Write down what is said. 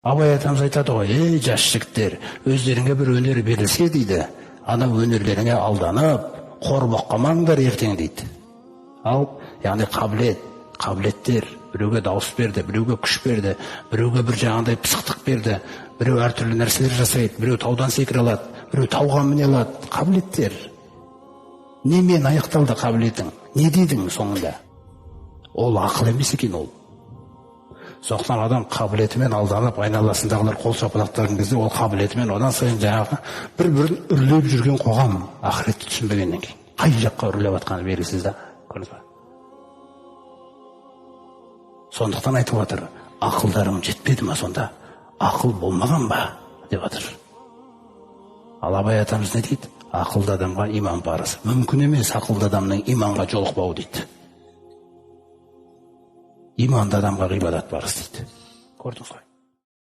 Абай атамыз айтады ғой, ей жас жігіттер, өздеріңе бір өнер берілсе дейді, ана өнерлеріңе алданып, қор болып қалмаңдар ертең дейді. Ал, яғни қабілеттер, біреуге дауыс берді, біреуге күш берді, біреуге бір жаңағыдай пысықтық берді, біреу әртүрлі нәрселер жасайды, біреу таудан секіре алады, біреу тауға міне алады. Қабілеттер. Немен аяқталды қабілетің? Не дедің соңында? Ол ақыл емес екен ол. Соқтан адам қабілетімен алданып, айналасындағылар қол шапалақтаған кезде ол қабілетімен одан сайын жаңағы бір-бірін үрлеп жүрген қоғам, ақыретті түсінбегеннен кейін. Қай жаққа үрлеп жатқаны белгісіз да, көрдіңіз ба? Сондықтан айтып отыр, ақылдарың жетпеді ма сонда? Ақыл болмаған ба? Деп отыр. Ал Абай атамыз не дейді? Ақылды адамға иман парыз. Мүмкін емес ақылды адамның иманға жолықпауы дейді. Иманды адамға ғибадат парыз дейді. Көрдіңіз ғой?